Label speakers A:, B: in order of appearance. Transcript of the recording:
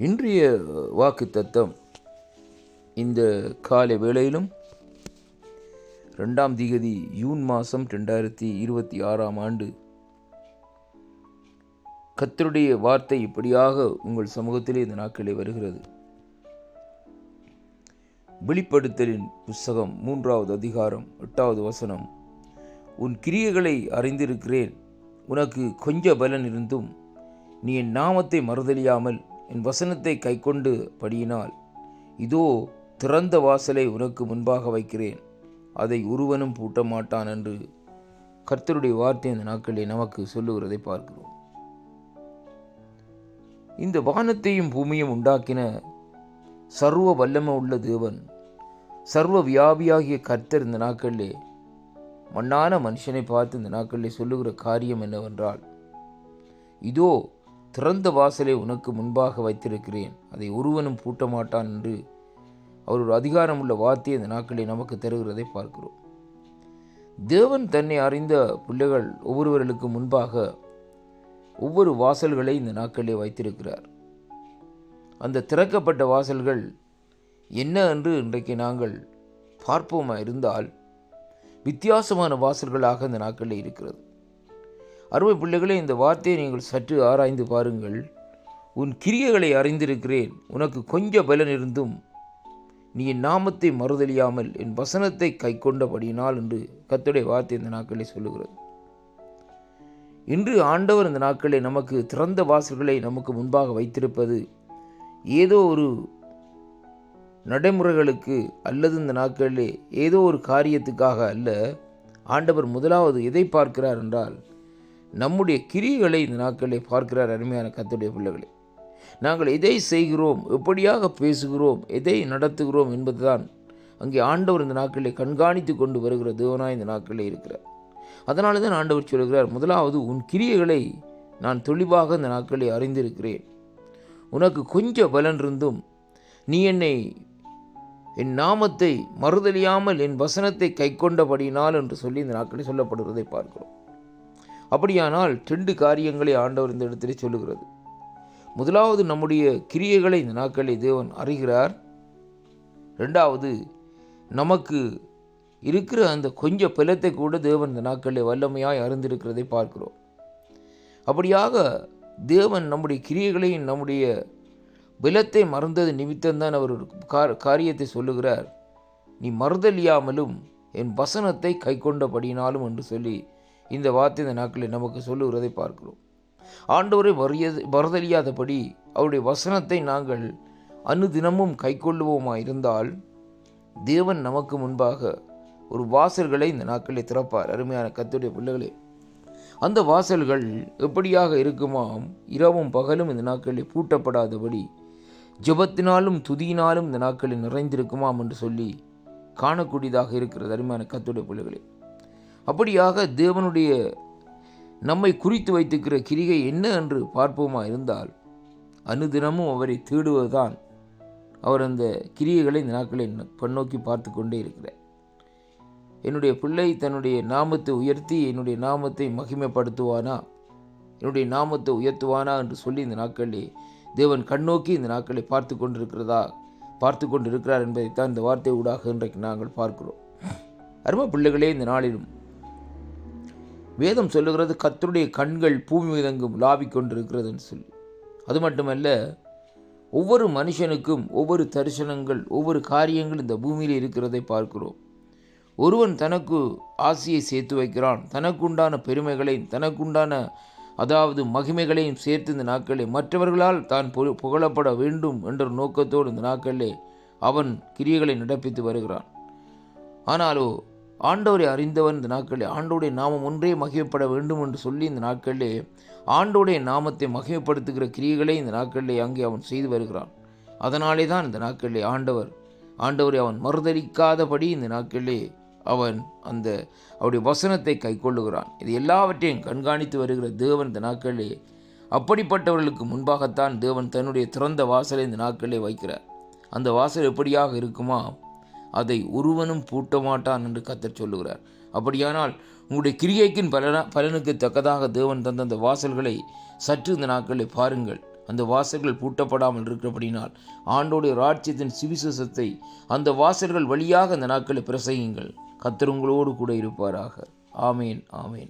A: இன்றைய வாக்குத்தத்தம் இந்த காலை வேளையிலும் 2ஆம் திகதி ஜூன் மாதம் 2026ஆம் ஆண்டு கர்த்தருடைய வார்த்தை இப்படியாக உங்கள் சமூகத்திலே இந்த நாட்களே வருகிறது. வெளிப்படுத்தலின் புஸ்தகம் 3வது அதிகாரம் 8வது வசனம். உன் கிரியைகளை அறிந்திருக்கிறேன், உனக்கு கொஞ்ச பலன் இருந்தும் நீ என் நாமத்தை மறுதலியாமல் என் வசனத்தை கைக்கொண்டு படியினால், இதோ திறந்த வாசலை உனக்கு முன்பாக வைக்கிறேன், அதை ஒருவனும் பூட்ட மாட்டான் என்று கர்த்தருடைய வார்த்தை இந்த நாட்களில் நமக்கு சொல்லுகிறதை பார்க்கிறோம். இந்த வானத்தையும் பூமியும் உண்டாக்கின சர்வ வல்லமை உள்ள தேவன், சர்வ வியாபியாகிய கர்த்தர் இந்த நாட்களிலே மண்ணான மனுஷனை பார்த்து இந்த நாட்களிலே சொல்லுகிற காரியம் என்னவென்றால், இதோ திறந்த வாசலை உனக்கு முன்பாக வைத்திருக்கிறேன், அதை ஒருவனும் பூட்ட மாட்டான் என்று அவர் ஒரு அதிகாரம் உள்ள வார்த்தையை இந்த நாட்களில் நமக்கு தருகிறதை பார்க்கிறோம். தேவன் தன்னை அறிந்த பிள்ளைகள் ஒவ்வொருவர்களுக்கு முன்பாக ஒவ்வொரு வாசல்களை இந்த நாட்களிலே வைத்திருக்கிறார். அந்த திறக்கப்பட்ட வாசல்கள் என்ன என்று இன்றைக்கு நாங்கள் பார்ப்போமா இருந்தால், வித்தியாசமான வாசல்களாக இந்த நாட்களில் இருக்கிறது. அருமை பிள்ளைகளே, இந்த வார்த்தையை நீங்கள் சற்று ஆராய்ந்து பாருங்கள். உன் கிரியைகளை அறிந்திருக்கிறேன், உனக்கு கொஞ்ச பலன் இருந்தும் நீ என் நாமத்தை மறுதலியாமல் என் வசனத்தை கைக்கொண்டபடியினால் என்று கர்த்தருடைய வார்த்தை இந்த நாட்களில் சொல்லுகிறது. இன்று ஆண்டவர் இந்த நாட்களில் நமக்கு திறந்த வாசல்களை நமக்கு முன்பாக வைத்திருப்பது ஏதோ ஒரு நடைமுறைகளுக்கு அல்லது இந்த நாட்களிலே ஏதோ ஒரு காரியத்துக்காக அல்ல. ஆண்டவர் முதலாவது எதை பார்க்கிறார் என்றால், நம்முடைய கிரியைகளை இந்த நாட்களிலே பார்க்கிறார். அருமையான கர்த்தருடைய பிள்ளைகளே, நாங்கள் எதை செய்கிறோம், எப்படியாக பேசுகிறோம், எதை நடத்துகிறோம் என்பதுதான் அங்கே ஆண்டவர் இந்த நாட்களிலே கண்காணித்து கொண்டு வருகிற தேவனாய் இந்த நாட்களிலே இருக்கிறார். அதனால தான் ஆண்டவர் சொல்கிறார், முதலாவது உன் கிரியைகளை நான் தெளிவாக இந்த நாட்களிலே அறிந்திருக்கிறேன், உனக்கு கொஞ்சம் பலன் இருந்தும் நீ என் நாமத்தை மறுதலியாமல் என் வசனத்தை கைக்கொண்டபடியினால் என்று சொல்லி இந்த நாட்களில் சொல்லப்படுவதை பார்க்கிறோம். அப்படியானால் 2 காரியங்களை ஆண்டவர் இந்த இடத்திலே சொல்லுகிறது. முதலாவது, நம்முடைய கிரியைகளை இந்த நாட்களில் தேவன் அறிகிறார். 2வது, நமக்கு இருக்கிற அந்த கொஞ்ச பலத்தை கூட தேவன் இந்த நாட்களில் வல்லமையாய் அறிந்திருக்கிறதை பார்க்கிறோம். அப்படியாக தேவன் நம்முடைய கிரியைகளையும் நம்முடைய பலத்தை மறந்தது நிமித்தம்தான் அவர் ஒரு காரியத்தை சொல்லுகிறார், நீ மறுதலியாமலும் என் வசனத்தை கைக்கொண்டபடினாலும் என்று சொல்லி இந்த வார்த்தை இந்த நாட்களில் நமக்கு சொல்லுகிறதை பார்க்கிறோம். ஆண்டவரை மறுதலியாதபடி அவருடைய வசனத்தை நாங்கள் அனுதினமும் கைக்கொள்ளுவோமா இருந்தால், தேவன் நமக்கு முன்பாக ஒரு வாசல்களை இந்த நாட்களில் திறப்பார். அருமையான கர்த்தருடைய பிள்ளைகளே, அந்த வாசல்கள் எப்படியாக இருக்குமாம், இரவும் பகலும் இந்த நாட்களில் பூட்டப்படாதபடி ஜெபத்தினாலும் துதியினாலும் இந்த நாட்களில் நிறைந்திருக்குமாம் என்று சொல்லி காணக்கூடியதாக இருக்கிறது. அருமையான கர்த்தருடைய பிள்ளைகளே, அப்படியாக தேவனுடைய நம்மை குறித்து வைத்திருக்கிற கிரிகை என்ன என்று பார்ப்போமா இருந்தால், அனுதினமும் அவரை தேடுவதுதான் அவர் அந்த கிரியைகளை இந்த நாட்களை பன்னோக்கி பார்த்து கொண்டே இருக்கிறார். என்னுடைய பிள்ளை தன்னுடைய நாமத்தை உயர்த்தி என்னுடைய நாமத்தை மகிமைப்படுத்துவானா, என்னுடைய நாமத்தை உயர்த்துவானா என்று சொல்லி இந்த நாட்களிலே தேவன் கண்ணோக்கி இந்த நாட்களை பார்த்து கொண்டிருக்கிறார் என்பதைத்தான் இந்த வார்த்தை ஊடாக இன்றைக்கு நாங்கள் பார்க்கிறோம். அருமை பிள்ளைகளே, இந்த நாளிலும் வேதம் சொல்லுகிறது, கர்த்தருடைய கண்கள் பூமி மீதெங்கும் லாவிக் கொண்டிருக்கிறது என்று சொல்லி. அது மட்டுமல்ல, ஒவ்வொரு மனுஷனுக்கும் ஒவ்வொரு தரிசனங்கள், ஒவ்வொரு காரியங்கள் இந்த பூமியில் இருக்கிறதை பார்க்கிறோம். ஒருவன் தனக்கு ஆசையை சேர்த்து வைக்கிறான், தனக்குண்டான பெருமைகளை, தனக்குண்டான மகிமைகளையும் சேர்த்து இந்த நாட்களில் மற்றவர்களால் தான் புகழப்பட வேண்டும் என்ற நோக்கத்தோடு இந்த நாட்களிலே அவன் கிரியைகளை நடப்பித்து வருகிறான். ஆனாலோ ஆண்டவரை அறிந்தவன் இந்த நாட்களில் ஆண்டோடைய நாமம் ஒன்றே மகிமைப்பட வேண்டும் என்று சொல்லி இந்த நாட்களிலே ஆண்டோடைய நாமத்தை மகிமைப்படுத்துகிற கிரியைகளை இந்த நாட்களிலே அங்கே அவன் செய்து வருகிறான். அதனாலே தான் இந்த நாட்களிலே ஆண்டவரை அவன் மறுதலிக்காதபடி இந்த நாட்களிலே அவன் அவருடைய வசனத்தை கைக்கொள்ளுகிறான். இது எல்லாவற்றையும் கண்காணித்து வருகிற தேவன் இந்த நாட்களிலே அப்படிப்பட்டவர்களுக்கு முன்பாகத்தான் தேவன் தன்னுடைய திறந்த வாசலை இந்த நாட்களிலே வைக்கிறார். அந்த வாசல் எப்படியாக இருக்குமா, அதை ஒருவனும் பூட்ட மாட்டான் என்று கர்த்தர் சொல்லுகிறார். அப்படியானால் உங்களுடைய கிரியைக்கின் பலனுக்கு தக்கதாக தேவன் தந்த அந்த வாசல்களை சற்று இந்த நாட்களில் பாருங்கள். அந்த வாசல்கள் பூட்டப்படாமல் இருக்கிறபடினால் ஆண்டோடைய ராஜ்யத்தின் சுவிசேஷத்தை அந்த வாசல்கள் வழியாக அந்த நாட்களை பிரசங்கியுங்கள். கர்த்தர் உங்களோடு கூட இருப்பாராக. ஆமேன், ஆமேன்.